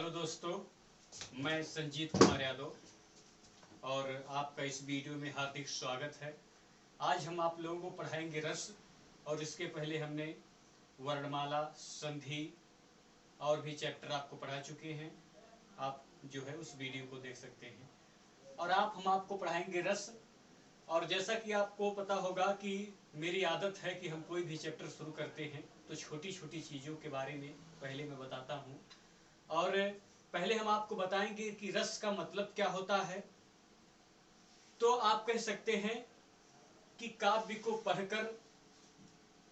Hello दोस्तों, मैं संजीत कुमार यादव और आपका इस वीडियो में हार्दिक स्वागत है। आज हम आप लोगों को पढ़ाएंगे रस, और इसके पहले हमने वर्णमाला, संधि और भी चैप्टर आपको पढ़ा चुके हैं। आप जो है उस वीडियो को देख सकते हैं। और हम आपको पढ़ाएंगे रस। और जैसा कि आपको पता होगा कि मेरी आदत है कि हम कोई भी चैप्टर शुरू करते हैं तो छोटी छोटी चीज़ों के बारे में पहले मैं बताता हूँ। और पहले हम आपको बताएंगे कि रस का मतलब क्या होता है। तो आप कह सकते हैं कि काव्य को पढ़कर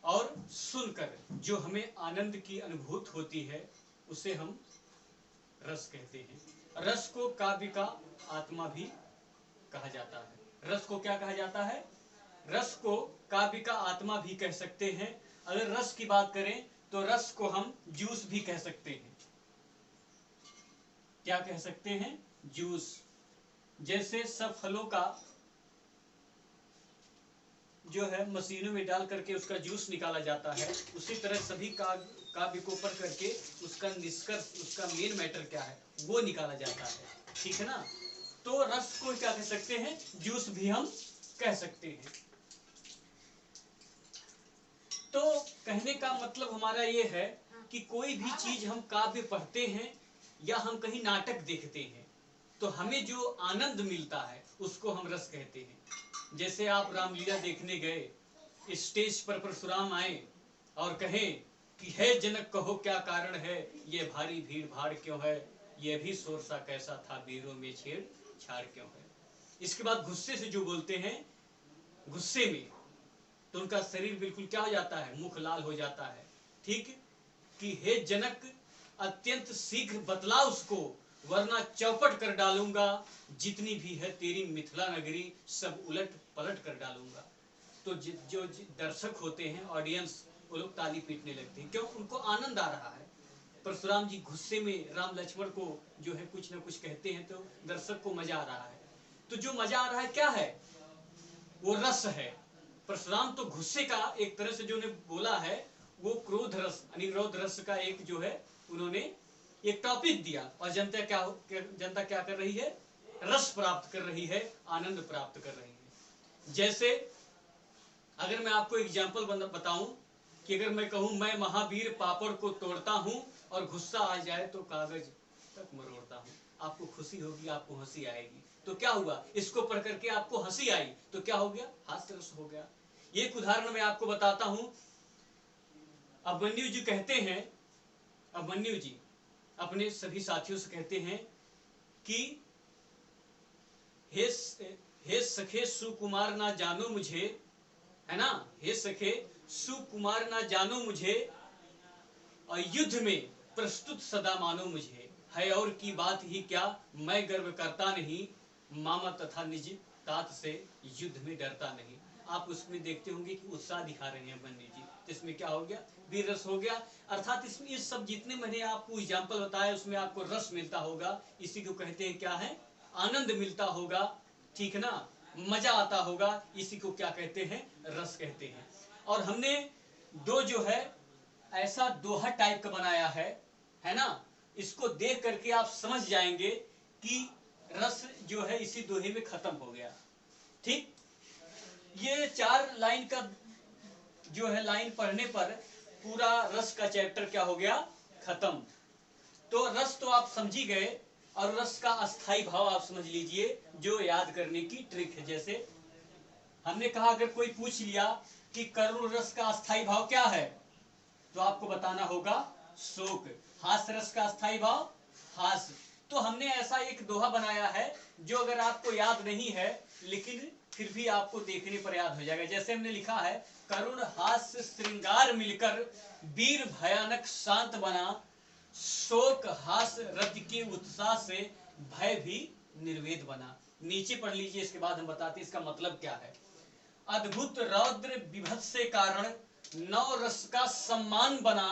और सुनकर जो हमें आनंद की अनुभूति होती है उसे हम रस कहते हैं। रस को काव्य का आत्मा भी कहा जाता है। रस को क्या कहा जाता है? रस को काव्य का आत्मा भी कह सकते हैं। अगर रस की बात करें तो रस को हम जूस भी कह सकते हैं। क्या कह सकते हैं? जूस। जैसे सब फलों का जो है मशीनों में डाल करके उसका जूस निकाला जाता है, उसी तरह सभी काव्य को पढ़ करके उसका निष्कर्ष, उसका मेन मैटर क्या है वो निकाला जाता है। ठीक है ना? तो रस को क्या कह सकते हैं? जूस भी हम कह सकते हैं। तो कहने का मतलब हमारा ये है कि कोई भी चीज हम काव्य पढ़ते हैं या हम कहीं नाटक देखते हैं तो हमें जो आनंद मिलता है उसको हम रस कहते हैं। जैसे आप रामलीला देखने गए, स्टेज पर परशुराम आए और कहें कि हे जनक कहो क्या कारण है, ये भारी भीड़ भाड़ क्यों है, ये भी शोर सा कैसा था, वीरों में छेड़ छाड़ क्यों है। इसके बाद गुस्से से जो बोलते हैं, गुस्से में, तो उनका शरीर बिल्कुल क्या हो जाता है? मुख लाल हो जाता है। ठीक कि हे जनक अत्यंत शीघ्र बतला उसको, वरना चौपट कर डालूंगा, जितनी भी है तेरी मिथिला नगरी सब उलट पलट कर डालूंगा। तो जो दर्शक होते हैं, ऑडियंस, वो लोग ताली पीटने लगते हैं। क्यों? उनको आनंद आ रहा है। परशुराम जी गुस्से में राम लक्ष्मण को जो है कुछ ना कुछ कहते हैं तो दर्शक को मजा आ रहा है। तो जो मजा आ रहा है क्या है? वो रस है। परशुराम तो गुस्से का एक तरह से जो ने बोला है वो क्रोध रस, अनिरोध रस का एक जो है उन्होंने एक टॉपिक दिया, और जनता क्या कर रही है? रस प्राप्त कर रही है, आनंद प्राप्त कर रही है। जैसे अगर मैं आपको एग्जाम्पल बताऊं कि अगर मैं कहूं मैं महावीर पापड़ को तोड़ता हूं और गुस्सा आ जाए तो कागज तक मरोड़ता हूं, आपको खुशी होगी, आपको हंसी आएगी। तो क्या हुआ? इसको पढ़ करके आपको हंसी आई तो क्या हो गया? हास्य रस हो गया। एक उदाहरण मैं आपको बताता हूं। अभिमन्यु जी कहते हैं, अभिमन्यु जी अपने सभी साथियों से कहते हैं कि हे सखे सुकुमार ना जानो मुझे, है ना, हे सखे सुकुमार ना जानो मुझे, और युद्ध में प्रस्तुत सदा मानो मुझे, है और की बात ही क्या, मैं गर्व करता नहीं, मामा तथा निज तात से युद्ध में डरता नहीं। आप उसमें देखते होंगे कि उत्साह दिखा रहे हैं अभिमन्यु जी, तो इसमें क्या हो गया? वीर रस हो गया। अर्थात इसमें इस सब जितने मैंने आपको एग्जाम्पल बताया उसमें आपको रस मिलता होगा। इसी को कहते हैं क्या है? आनंद मिलता होगा। ठीक है ना? मजा आता होगा। इसी को क्या कहते हैं? रस कहते हैं। और हमने दो जो है ऐसा दोहा टाइप का बनाया है ना, इसको देख करके आप समझ जाएंगे कि रस जो है इसी दोहे में खत्म हो गया। ठीक, ये 4 लाइन का जो है लाइन पढ़ने पर पूरा रस का चैप्टर क्या हो गया? खत्म। तो रस तो आप समझ ही गए, और रस का अस्थाई भाव आप समझ लीजिए, जो याद करने की ट्रिक है। जैसे हमने कहा अगर कोई पूछ लिया कि करुण रस का अस्थाई भाव क्या है, तो आपको बताना होगा शोक। हास्य रस का अस्थाई भाव हास्य। तो हमने ऐसा एक दोहा बनाया है जो अगर आपको याद नहीं है लेकिन फिर भी आपको देखने पर याद हो जाएगा। जैसे हमने लिखा है, करुण हास्य श्रृंगार मिलकर वीर भयानक शांत बना, शोक हास्य रज के उत्साह से भय भी निर्वेद बना। नीचे पढ़ लीजिए, इसके बाद हम बताते हैं इसका मतलब क्या है। अद्भुत रौद्र विभत्स से कारण नव रस का सम्मान बना,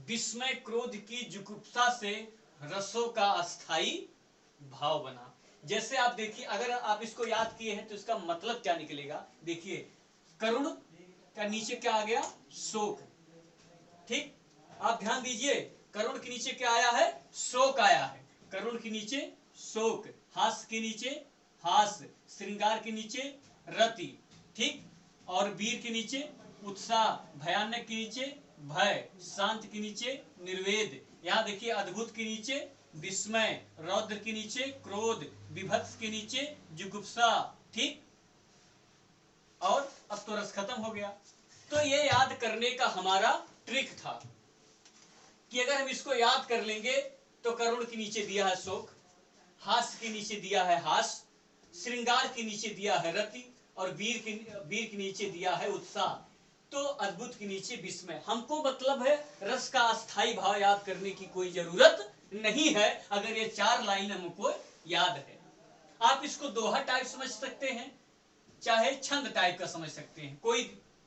विस्मय क्रोध की जुगुप्सा से रसों का अस्थाई भाव बना। जैसे आप देखिए, अगर आप इसको याद किए हैं तो इसका मतलब क्या निकलेगा? देखिए, करुण का नीचे क्या आ गया? शोक। ठीक, आप ध्यान दीजिए, करुण के नीचे क्या आया है? शोक आया है। के नीचे शोक, हास्य के नीचे हास, श्रृंगार के नीचे रति, ठीक, और वीर के नीचे उत्साह, भयानक के नीचे भय, शांत के नीचे निर्वेद, यहाँ देखिए अद्भुत के नीचे विस्मय, रौद्र के नीचे क्रोध, विभत्स के नीचे जुगुप्सा, ठीक। और अब तो रस खत्म हो गया। तो ये याद करने का हमारा ट्रिक था कि अगर हम इसको याद कर लेंगे तो करुण के नीचे दिया है शोक, हास्य के नीचे दिया है हास, श्रृंगार के नीचे दिया है रति, और वीर के नीचे दिया है उत्साह, तो अद्भुत के नीचे विस्मय। हमको मतलब है रस का अस्थाई भाव याद करने की कोई जरूरत नहीं है अगर ये 4 लाइन हमको याद है। आप इसको दोहा टाइप समझ सकते हैं, चाहे छंद टाइप का समझ सकते हैं, कोई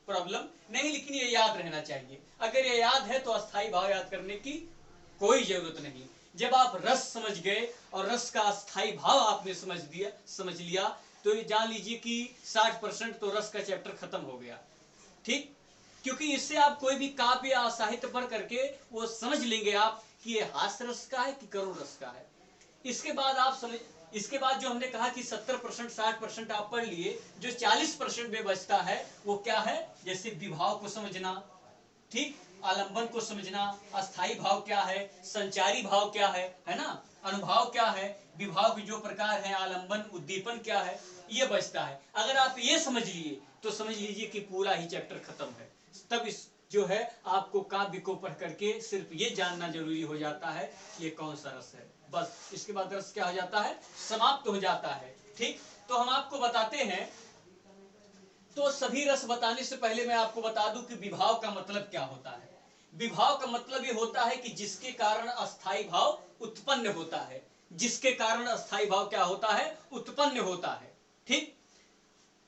प्रॉब्लम नहीं, लेकिन ये याद रहना चाहिए। अगर ये याद है तो अस्थाई भाव याद करने की कोई जरूरत नहीं। जब आप रस समझ गए और रस का अस्थाई भाव आपने समझ लिया तो जान लीजिए कि 60% तो रस का चैप्टर खत्म हो गया, ठीक। क्योंकि इससे आप कोई भी काव्य या साहित्य पढ़ करके वो समझ लेंगे आप कि ये हास्य रस का है कि करुण रस का है। इसके बाद जो हमने कहा कि 70% 60% आप पढ़ लिए, जो 40% में बचता है वो क्या है, जैसे विभाव को समझना, ठीक, आलंबन को समझना, अस्थाई भाव क्या है, संचारी भाव क्या है ना, अनुभाव क्या है, विभाव के जो प्रकार है, आलंबन उद्दीपन क्या है, ये बचता है। अगर आप ये समझ लिए तो समझ लीजिए कि पूरा ही चैप्टर खत्म है। तब इस जो है आपको काव्य को पढ़ करके सिर्फ ये जानना जरूरी हो जाता है ये कौन सा रस है, बस। इसके बाद रस क्या हो जाता है, समाप्त हो जाता है, ठीक। तो हम आपको बताते हैं, तो सभी रस बताने से पहले मैं आपको बता दूं कि विभाव का मतलब क्या होता है। विभाव का मतलब ये होता है कि जिसके कारण अस्थाई भाव उत्पन्न होता है, जिसके कारण अस्थाई भाव क्या होता है, उत्पन्न होता है, ठीक।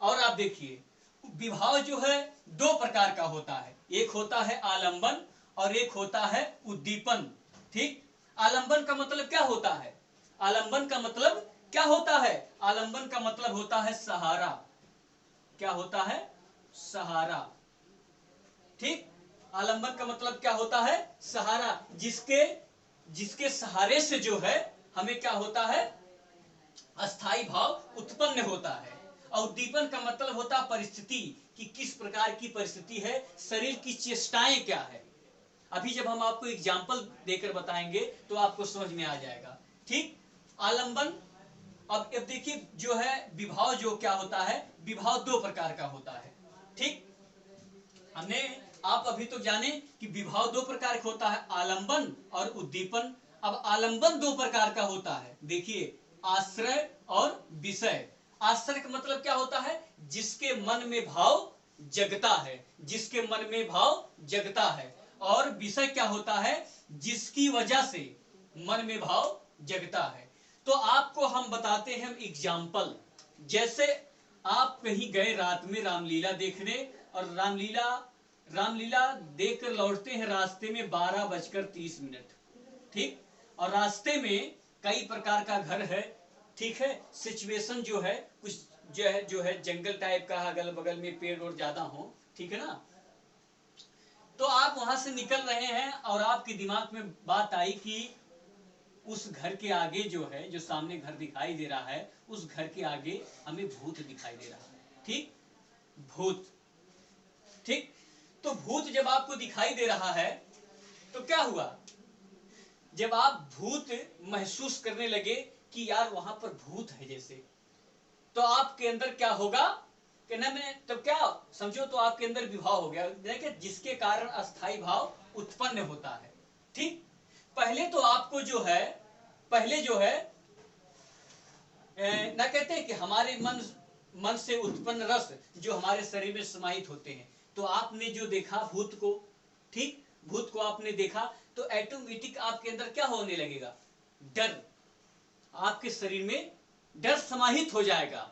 और आप देखिए विभाव जो है 2 प्रकार का होता है, एक होता है आलंबन और एक होता है उद्दीपन, ठीक। आलंबन का मतलब क्या होता है, आलंबन का मतलब क्या होता है, आलंबन का मतलब होता है सहारा, क्या होता है, सहारा, ठीक। आलंबन का मतलब क्या होता है, सहारा, जिसके सहारे से जो है हमें क्या होता है, अस्थाई भाव उत्पन्न होता है। और उद्दीपन का मतलब होता है परिस्थिति, कि किस प्रकार की परिस्थिति है, शरीर की चेष्टाएं क्या है। अभी जब हम आपको एग्जाम्पल देकर बताएंगे तो आपको समझ में आ जाएगा, ठीक। आलंबन, अब देखिए जो है विभाव जो क्या होता है, विभाव 2 प्रकार का होता है, ठीक। हमने आप अभी तो जाने कि विभाव 2 प्रकार का होता है, आलंबन और उद्दीपन। अब आलंबन 2 प्रकार का होता है, देखिए आश्रय और विषय। आश्रय का मतलब क्या होता है, जिसके मन में भाव जगता है, जिसके मन में भाव जगता है। और विषय क्या होता है, जिसकी वजह से मन में भाव जगता है। तो आपको हम बताते हैं एग्जाम्पल, जैसे आप कहीं गए रात में रामलीला देखने, और रामलीला देखकर लौटते हैं, रास्ते में 12:30, ठीक। और रास्ते में कई प्रकार का घर है, ठीक है, सिचुएशन जो है कुछ जो है जंगल टाइप का, अगल बगल में पेड़ और ज्यादा हो, ठीक है ना। तो आप वहां से निकल रहे हैं और आपके दिमाग में बात आई कि उस घर के आगे जो है, जो सामने घर दिखाई दे रहा है, उस घर के आगे हमें भूत दिखाई दे रहा है, ठीक, भूत, ठीक। तो भूत जब आपको दिखाई दे रहा है तो क्या हुआ, जब आप भूत महसूस करने लगे कि यार वहां पर भूत है जैसे, तो आपके अंदर क्या होगा कि ना, मैं तब क्या समझो, तो आपके अंदर विभाव हो गया, देखिए जिसके कारण अस्थाई भाव उत्पन्न होता है, ठीक। पहले तो आपको जो है, पहले जो है ना कहते हैं कि हमारे मन से उत्पन्न रस जो हमारे शरीर में समाहित होते हैं, तो आपने जो देखा भूत को, ठीक, भूत को आपने देखा तो ऑटोमेटिक आपके अंदर क्या होने लगेगा, डर, आपके शरीर में डर समाहित हो जाएगा,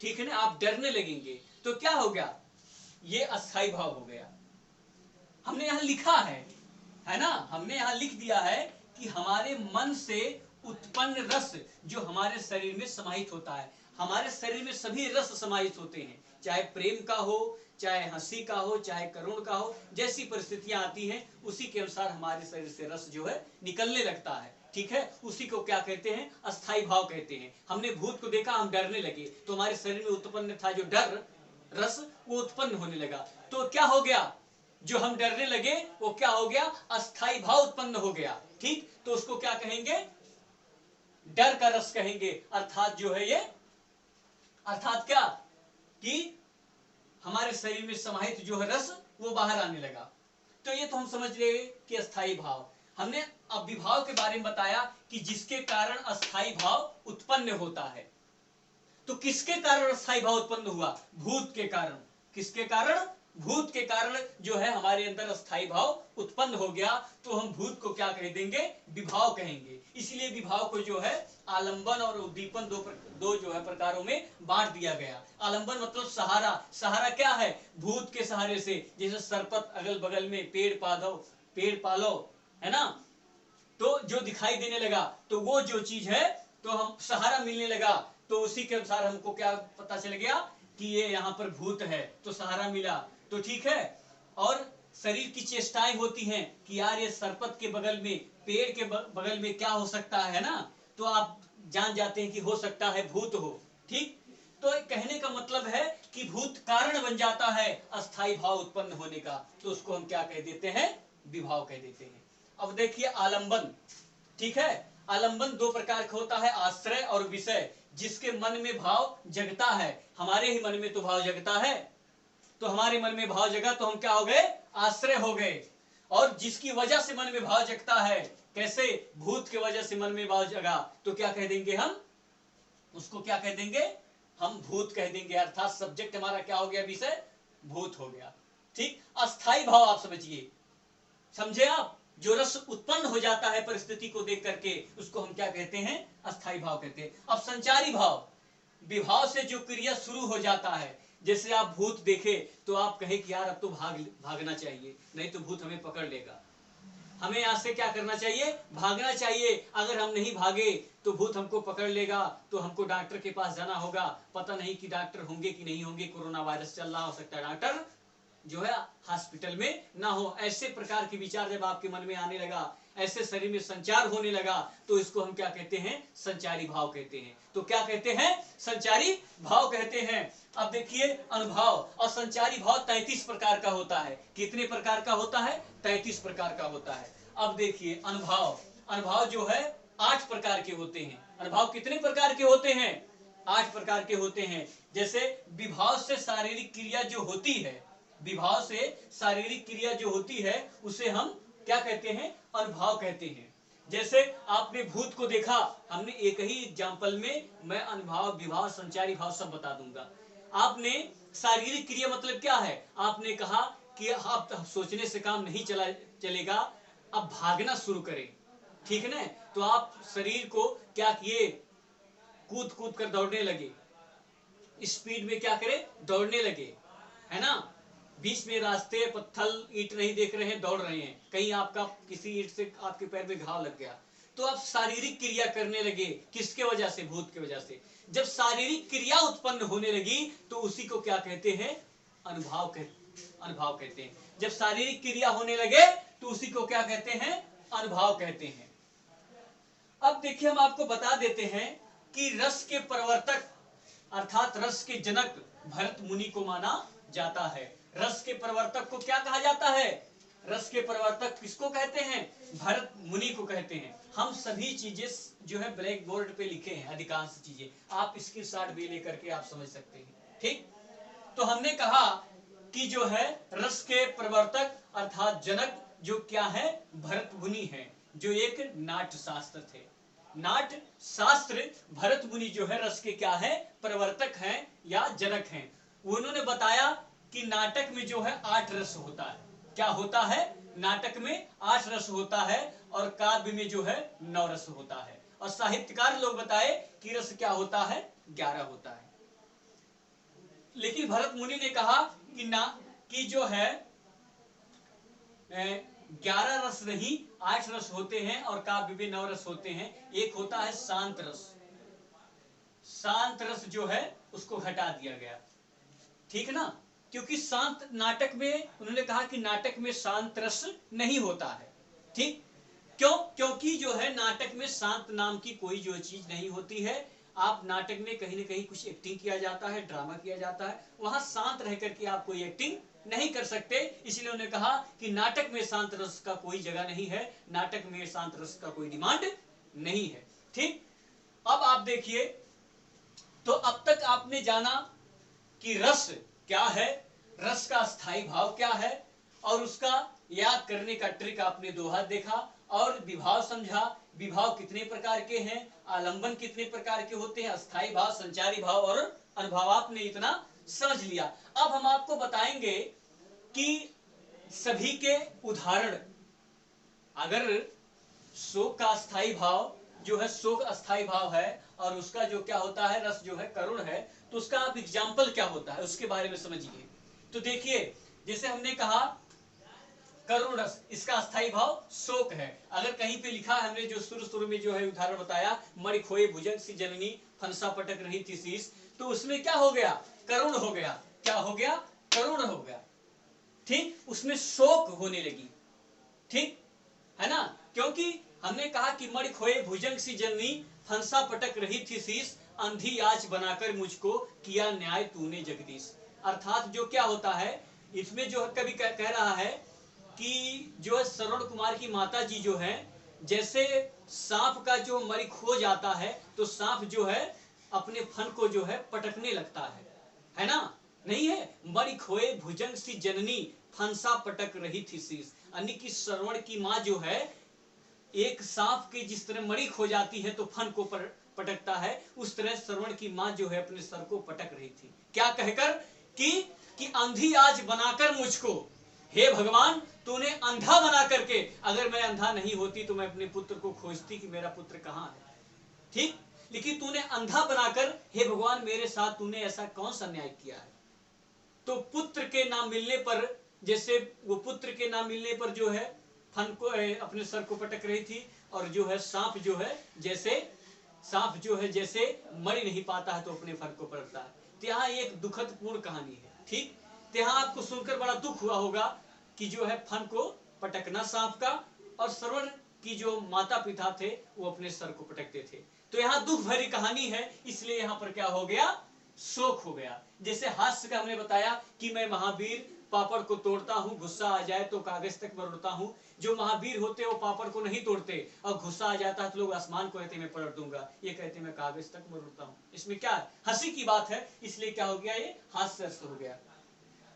ठीक है ना, आप डरने लगेंगे। तो क्या हो गया, ये अस्थाई भाव हो गया। हमने यहां लिखा है ना, हमने यहां लिख दिया है कि हमारे मन से उत्पन्न रस जो हमारे शरीर में समाहित होता है। हमारे शरीर में सभी रस समाहित होते हैं, चाहे प्रेम का हो, चाहे हंसी का हो, चाहे करुण का हो, जैसी परिस्थितियां आती हैं उसी के अनुसार हमारे शरीर से रस जो है निकलने लगता है, ठीक है, उसी को क्या कहते हैं, अस्थाई भाव कहते हैं। हमने भूत को देखा, हम डरने लगे, तो हमारे शरीर में उत्पन्न था जो डर रस, वो उत्पन्न होने लगा। तो क्या हो गया, जो हम डरने लगे वो क्या हो गया, अस्थाई भाव उत्पन्न हो गया। ठीक, तो उसको क्या कहेंगे, डर का रस कहेंगे। अर्थात जो है ये, अर्थात क्या, कि हमारे शरीर में समाहित जो है रस वो बाहर आने लगा। तो ये तो हम समझ रहे कि अस्थाई भाव। हमने अब विभाव के बारे में बताया कि जिसके कारण अस्थाई भाव उत्पन्न होता है। तो किसके कारण अस्थाई भाव उत्पन्न हुआ, भूत के कारण। किसके कारण, भूत के कारण जो है हमारे अंदर अस्थाई भाव उत्पन्न हो गया। तो हम भूत को क्या कह देंगे, विभाव कहेंगे। इसलिए विभाव को जो है आलंबन और उद्दीपन दो जो है प्रकारों में बांट दिया गया। आलंबन मतलब सहारा, सहारा क्या है, भूत के सहारे से, जैसे सरपत अगल बगल में पेड़ पालो है ना, तो जो दिखाई देने लगा तो वो जो चीज है तो हम सहारा मिलने लगा, तो उसी के अनुसार हमको क्या पता चल गया कि ये यहाँ पर भूत है, तो सहारा मिला, तो ठीक है। और शरीर की चेष्टाएं होती हैं कि यार ये सरपत के बगल में, पेड़ के बगल में क्या हो सकता है ना, तो आप जान जाते हैं कि हो सकता है भूत हो। ठीक, तो कहने का मतलब है कि भूत कारण बन जाता है अस्थाई भाव उत्पन्न होने का, तो उसको हम क्या कह देते हैं, विभाव कह देते हैं। अब देखिए आलंबन, ठीक है, आलंबन दो प्रकार का होता है, आश्रय और विषय। जिसके मन में भाव जगता है, हमारे ही मन में तो भाव जगता है, तो हमारे मन में भाव जगा तो हम क्या हो गए, आश्रय हो गए। और जिसकी वजह से मन में भाव जगता है, कैसे, भूत की वजह से मन में भाव जगा, तो क्या कह देंगे हम, उसको क्या कह देंगे, हम भूत कह देंगे। अर्थात सब्जेक्ट हमारा क्या हो गया, विषय भूत हो गया। ठीक, अस्थाई भाव आप समझिए, समझे आप, जो रस उत्पन्न हो जाता है परिस्थिति को देख करके, उसको हम क्या कहते हैं, अस्थाई भाव कहते हैं। अब संचारी भाव, विभाव से जो क्रिया शुरू हो जाता है, जैसे आप भूत देखे तो आप कहे कि यार अब तो भागना चाहिए, नहीं तो भूत हमें पकड़ लेगा, हमें यहाँ से क्या करना चाहिए, भागना चाहिए। अगर हम नहीं भागे तो भूत हमको पकड़ लेगा, तो हमको डॉक्टर के पास जाना होगा। पता नहीं कि डॉक्टर होंगे कि नहीं होंगे, कोरोना वायरस चल रहा, हो सकता है डॉक्टर जो है हॉस्पिटल में ना हो। ऐसे प्रकार के विचार जब आपके मन में आने लगा, ऐसे शरीर में संचार होने लगा, तो इसको हम क्या कहते हैं, संचारी भाव कहते हैं। तो क्या कहते हैं, संचारी भाव कहते हैं। अब देखिए अनुभव और संचारी भाव 33 प्रकार का होता है। कितने प्रकार का होता है, 33 प्रकार का होता है। अब देखिए अनुभव, अनुभव जो है 8 प्रकार के होते हैं। अनुभव कितने प्रकार के होते हैं, 8 प्रकार के होते हैं। जैसे विभाव से शारीरिक क्रिया जो होती है, विभाव से शारीरिक क्रिया जो होती है उसे हम क्या कहते हैं, अनुभव कहते हैं। जैसे आपने भूत को देखा, हमने एक ही एग्जाम्पल में मैं अनुभव, विभाव, संचारी भाव सब बता दूंगा। आपने शारीरिक क्रिया मतलब क्या है, आपने कहा कि आप सोचने से काम नहीं चलेगा, अब भागना शुरू करें, ठीक है ना, तो आप शरीर को क्या किए, कूद कूद कर दौड़ने लगे, स्पीड में क्या करें, दौड़ने लगे, है ना। बीच में रास्ते पत्थर ईंट नहीं देख रहे हैं, दौड़ रहे हैं, कहीं आपका किसी ईंट से आपके पैर में घाव लग गया, तो आप शारीरिक क्रिया करने लगे, किसके वजह से, भूत की वजह से। जब शारीरिक क्रिया उत्पन्न होने लगी तो उसी को क्या कहते हैं, अनुभव कहते हैं। जब शारीरिक क्रिया होने लगे तो उसी को क्या कहते हैं, अनुभव कहते हैं। अब देखिए हम आपको बता देते हैं कि रस के प्रवर्तक अर्थात रस के जनक भरत मुनि को माना जाता है। रस के प्रवर्तक को क्या कहा जाता है, रस के प्रवर्तक किसको कहते हैं, भरत मुनि को कहते हैं। हम सभी चीजें जो है ब्लैक बोर्ड पे लिखे हैं, अधिकांश चीजें आप स्क्रीनशॉट भी लेकर के आप समझ सकते हैं। ठीक, तो हमने कहा कि जो है रस के प्रवर्तक अर्थात जनक जो क्या है, भरत मुनि है, जो एक नाट्य शास्त्र थे। नाट्य शास्त्र भरत मुनि जो है रस के क्या है, प्रवर्तक हैं या जनक हैं। उन्होंने बताया कि नाटक में जो है 8 रस होता है। क्या होता है, नाटक में 8 रस होता है और काव्य में जो है 9 रस होता है। और साहित्यकार लोग बताए कि रस क्या होता है, 11 होता है। लेकिन भरत मुनि ने कहा कि जो है 11 रस नहीं, 8 रस होते हैं और काव्य में 9 रस होते हैं। एक होता है शांत रस, शांत रस जो है उसको हटा दिया गया, ठीक ना, क्योंकि शांत नाटक में उन्होंने कहा कि नाटक में शांत रस नहीं होता है। ठीक, क्यों? क्योंकि जो है नाटक में शांत नाम की कोई जो चीज नहीं होती है। आप नाटक में कहीं ना कहीं कुछ एक्टिंग किया जाता है, ड्रामा किया जाता है, वहां शांत रह करके आप कोई एक्टिंग नहीं कर सकते। इसलिए उन्होंने कहा कि नाटक में शांत रस का कोई जगह नहीं है, नाटक में शांत रस का कोई डिमांड नहीं है। ठीक, अब आप देखिए, तो अब तक आपने जाना कि रस क्या है, रस का स्थायी भाव क्या है, और उसका याद करने का ट्रिक आपने दोहा देखा, और विभाव समझा। विभाव कितने प्रकार के हैं, आलंबन कितने प्रकार के होते हैं, अस्थायी भाव, संचारी भाव और अनुभव, आपने इतना समझ लिया। अब हम आपको बताएंगे कि सभी के उदाहरण। अगर शोक का अस्थायी भाव जो है, शोक अस्थायी भाव है, और उसका जो क्या होता है, रस जो है करुण है, तो उसका आप एग्जाम्पल क्या होता है उसके बारे में समझिए। तो देखिए, जैसे हमने कहा करुण रस, इसका अस्थायी भाव शोक है। अगर कहीं पे लिखा है, हमने जो शुरू में जो है उदाहरण बताया, मणि खोए भुजंग सी जननी, फंसा पटक रही थी शीश, तो उसमें क्या हो गया, करुण हो गया। क्या हो गया, करुण हो गया। ठीक, उसमें शोक होने लगी। ठीक है ना, क्योंकि हमने कहा कि मणि खोए भुजंग सी जननी, फंसा पटक रही थी शीश, अंधी आज बनाकर मुझको किया न्याय तूने जगदीश। अर्थात जो क्या होता है इसमें, जो कवि कह रहा है कि जो श्रवण कुमार की माता जी जो है, जैसे सांप का जो मणि खो जाता है, तो सांप जो है अपने फन को जो है पटकने लगता है ना, नहीं है। मणि खोए भुजंग सी जननी, फंसा पटक रही थी शीश, यानी कि श्रवण की माँ जो है, एक सांप की जिस तरह मणि खो जाती है तो फन को पटकता है, उस तरह श्रवण की माँ जो है अपने सर को पटक रही थी। क्या कहकर कि अंधी आज बनाकर मुझको, हे भगवान तूने अंधा बना करके, अगर मैं अंधा नहीं होती तो मैं अपने पुत्र को खोजती कि मेरा पुत्र कहाँ है। ठीक, लेकिन तूने अंधा बनाकर, हे भगवान मेरे साथ तूने ऐसा कौन सा न्याय किया है। तो पुत्र के नाम मिलने पर, जैसे वो पुत्र के नाम मिलने पर जो है फन को अपने सर को पटक रही थी, और जो है सांप जो है जैसे मर ही नहीं पाता है तो अपने फन को पटकता है। तो यहाँ एक दुखद पूर्ण कहानी है। ठीक, तो यहाँ आपको सुनकर बड़ा दुख हुआ होगा कि जो है फन को पटकना सांप का, और श्रवण की जो माता पिता थे वो अपने सर को पटकते थे। तो यहाँ दुख भरी कहानी है, इसलिए यहाँ पर क्या हो गया, शोक हो गया। जैसे हास्य का हमने बताया कि मैं महावीर पापड़ को तोड़ता हूँ, गुस्सा आ जाए तो कागज तक मरोड़ता हूँ। जो महावीर होते हैं वो पापड़ को नहीं तोड़ते, और गुस्सा आ जाता है तो लोग आसमान को कहते मैं पलट दूंगा, ये कहते मैं कागज तक मरोड़ता हूँ। इसमें क्या है, हंसी की बात है, इसलिए क्या हो गया, ये हास्य रस हो गया।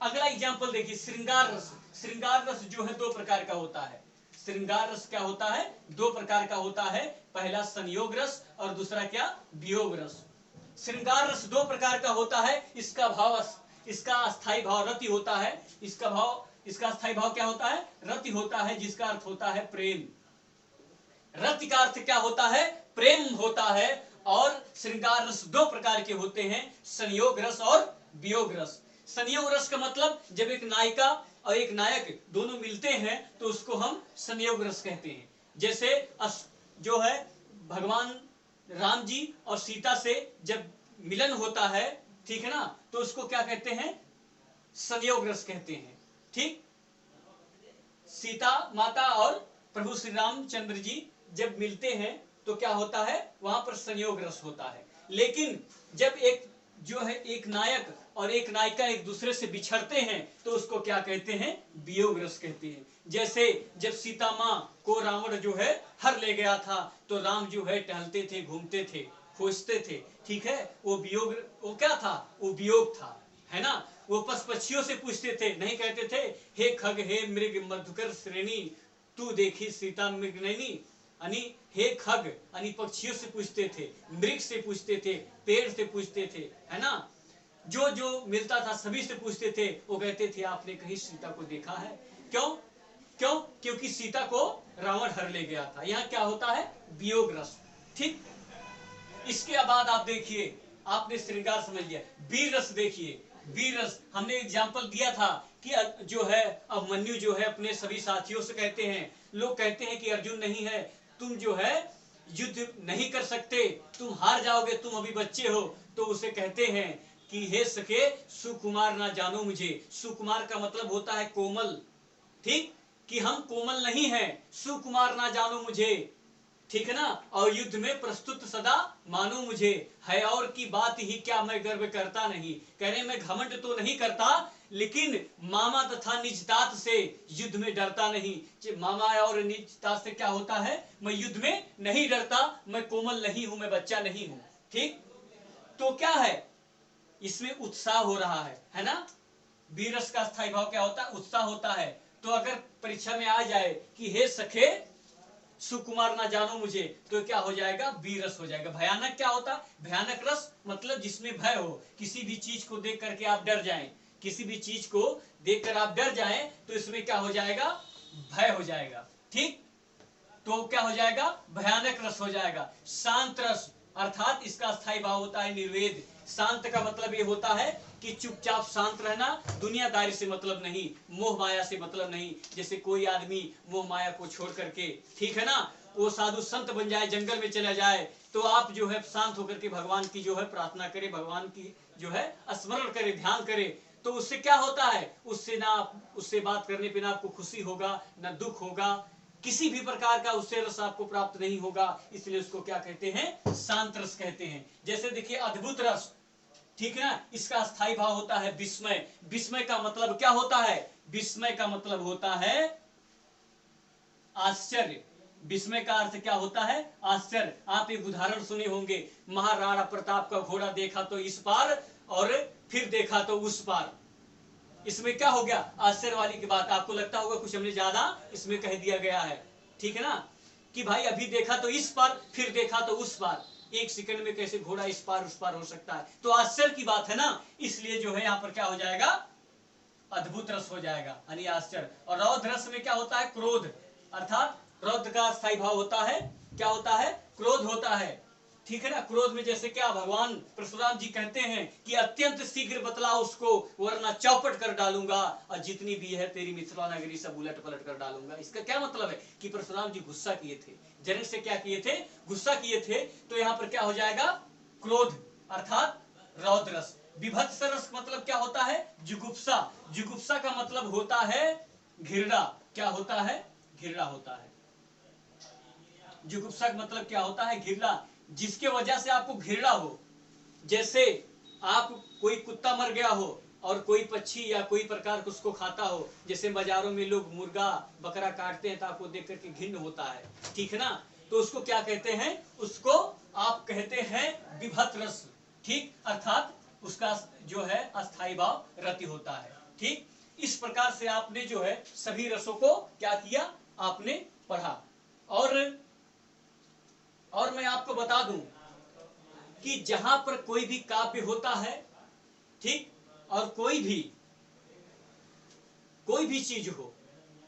अगला एग्जाम्पल देखिए, श्रृंगार रस। श्रृंगार रस जो है दो प्रकार का होता है। श्रृंगार रस क्या होता है, दो प्रकार का होता है। पहला संयोग रस और दूसरा क्या, वियोग रस। श्रृंगार रस दो प्रकार का होता है। इसका अस्थायी भाव रति होता है। इसका अस्थायी भाव क्या होता है, रति होता है, जिसका अर्थ होता है प्रेम। रति का अर्थ क्या होता है, प्रेम होता है। और श्रृंगार रस दो प्रकार के होते हैं, संयोग रस और वियोग रस। संयोग रस का मतलब जब एक नायिका और एक नायक दोनों मिलते हैं तो उसको हम संयोग रस कहते हैं। जैसे जो है भगवान राम जी और सीता से जब मिलन होता है, ठीक है ना, तो उसको क्या कहते हैं, संयोग रस कहते हैं। ठीक, सीता माता और प्रभु श्री रामचंद्र जी जब मिलते हैं तो क्या होता है, वहां पर संयोग रस होता है। लेकिन जब एक नायक और एक नायिका एक दूसरे से बिछड़ते हैं तो उसको क्या कहते हैं, वियोग रस कहते हैं। जैसे जब सीता माँ को रावण जो है हर ले गया था, तो राम जो है टहलते थे, घूमते थे, खोजते थे। ठीक है, वो वियोग, वो क्या था, वो वियोग था, है ना। वो पक्षियों से पूछते थे, नहीं कहते थे हे खग हे मृग मधुकर श्रेणी, तू देखी सीता मृगनयनी। यानी हे खग यानी पक्षियों से पूछते थे, मृग से पूछते थे, पेड़ से पूछते थे, है ना। जो जो मिलता था सभी से पूछते थे। वो कहते थे आपने कहीं सीता को देखा है। क्यों, क्योंकि सीता को रावण हर ले गया था। यहाँ क्या होता है, वियोग रस। ठीक, इसके बाद आप देखिए, आपने श्रृंगार समझ लिया। वीर रस देखिए, वीर रस हमने एग्जाम्पल दिया था कि जो है अभिमन्यु जो है अपने सभी साथियों से कहते हैं, लोग कहते हैं कि अर्जुन नहीं है, तुम जो है युद्ध नहीं कर सकते, तुम हार जाओगे, तुम अभी बच्चे हो। तो उसे कहते हैं कि हे सखे सुकुमार ना जानो मुझे। सुकुमार का मतलब होता है कोमल। ठीक, कि हम कोमल नहीं हैं, सुकुमार ना जानो मुझे, ठीक है ना, और युद्ध में प्रस्तुत सदा मानो मुझे, है और की बात ही क्या मैं गर्व करता नहीं। कह रहे मैं घमंड तो नहीं करता, लेकिन मामा तथा निजतात से युद्ध में डरता नहीं। मामा और निजतात से क्या होता है, मैं युद्ध में नहीं डरता, मैं कोमल नहीं हूं, मैं बच्चा नहीं हूं। ठीक, तो क्या है इसमें उत्साह हो रहा है ना। वीरस का स्थायी भाव क्या होता है, उत्साह होता है। तो अगर परीक्षा में आ जाए कि हे सखे सुकुमार ना जानो मुझे, तो क्या हो जाएगा, वीरस हो जाएगा। भयानक क्या होता है, भयानक रस मतलब जिसमें भय हो, किसी भी चीज को देख करके आप डर जाएं, किसी भी चीज को देखकर आप डर जाएं, तो इसमें क्या हो जाएगा, भय हो जाएगा। ठीक, तो क्या हो जाएगा, भयानक रस हो जाएगा। शांत रस अर्थात इसका स्थायी भाव होता है निर्वेद। शांत का मतलब ये होता है कि चुपचाप शांत रहना, दुनियादारी से मतलब नहीं, मोह माया से मतलब नहीं। जैसे कोई आदमी मोह माया को छोड़ करके, ठीक है ना, वो साधु संत बन जाए, जंगल में चला जाए, तो आप जो है शांत होकर के भगवान की जो है प्रार्थना करें, भगवान की जो है स्मरण करें, ध्यान करें, तो उससे क्या होता है, उससे ना उससे बात करने पे ना आपको खुशी होगा, ना दुख होगा, किसी भी प्रकार का उससे रस आपको प्राप्त नहीं होगा। इसलिए उसको क्या कहते हैं, शांत रस कहते हैं। जैसे देखिए अद्भुत रस, ठीक है ना, इसका स्थायी भाव होता है विस्मय। विस्मय का मतलब क्या होता है, विस्मय का मतलब होता है आश्चर्य। विस्मय का अर्थ क्या होता है, आश्चर्य। आप एक उदाहरण सुने होंगे, महाराणा प्रताप का घोड़ा देखा तो इस पार और फिर देखा तो उस पार। इसमें क्या हो गया, आश्चर्य वाली की बात। आपको लगता होगा कुछ हमने ज्यादा इसमें कह दिया गया है, ठीक है ना, कि भाई अभी देखा तो इस पार, फिर देखा तो उस पार, एक सेकंड में कैसे घोड़ा इस पार उस पार हो सकता है, तो आश्चर्य की बात है ना। इसलिए जो है यहाँ पर क्या हो जाएगा, अद्भुत रस हो जाएगा, यानी आश्चर्य। और रौद्र रस में क्या होता है, क्रोध, अर्थात रौद्र का स्थायी भाव होता है, क्या होता है, क्रोध होता है, ठीक है ना। क्रोध में जैसे क्या भगवान परशुराम जी कहते हैं कि अत्यंत शीघ्र बतला उसको, वरना चौपट कर डालूंगा, और जितनी भी है तेरी मिथिला नगरी सब उलट पलट कर डालूंगा। इसका क्या मतलब है कि परशुराम जी गुस्सा किए थे, जनक से क्या किए थे, गुस्सा किए थे। तो यहाँ पर क्या हो जाएगा, क्रोध अर्थात रौद्र रस। विभत्स रस मतलब क्या होता है, जुगुप्सा। जुगुप्सा का मतलब होता है घृणा। क्या होता है, घृणा होता है। जुगुप्सा का मतलब क्या होता है, घृणा, जिसके वजह से आपको घृणा हो। जैसे आप कोई कुत्ता मर गया हो और कोई पक्षी या कोई प्रकार उसको खाता हो, जैसे बाजारों में लोग मुर्गा बकरा काटते हैं तो आपको देख करके घिन्न होता है, ठीक है ना, तो उसको क्या कहते हैं, उसको आप कहते हैं विभत्स रस। ठीक, अर्थात उसका जो है अस्थायी भाव रति होता है। ठीक, इस प्रकार से आपने जो है सभी रसों को क्या किया, आपने पढ़ा। और मैं आपको बता दूं कि जहां पर कोई भी काव्य होता है, ठीक, और कोई भी चीज हो,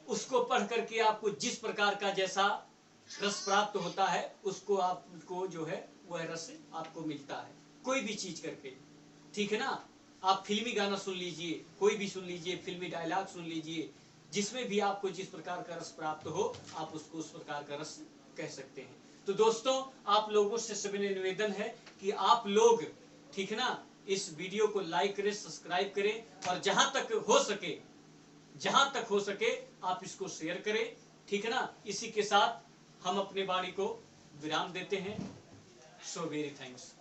उसको पढ़ करके आपको जिस प्रकार का जैसा रस प्राप्त होता है, उसको आपको जो है वह रस आपको मिलता है, कोई भी चीज करके, ठीक है ना। आप फिल्मी गाना सुन लीजिए, कोई भी सुन लीजिए, फिल्मी डायलॉग सुन लीजिए, जिसमें भी आपको जिस प्रकार का रस प्राप्त हो, आप उसको उस प्रकार का रस कह सकते हैं। तो दोस्तों, आप लोगों से सभी निवेदन है कि आप लोग, ठीक है ना, इस वीडियो को लाइक करें, सब्सक्राइब करें, और जहां तक हो सके आप इसको शेयर करें, ठीक है ना। इसी के साथ हम अपनी वाणी को विराम देते हैं। So very thanks.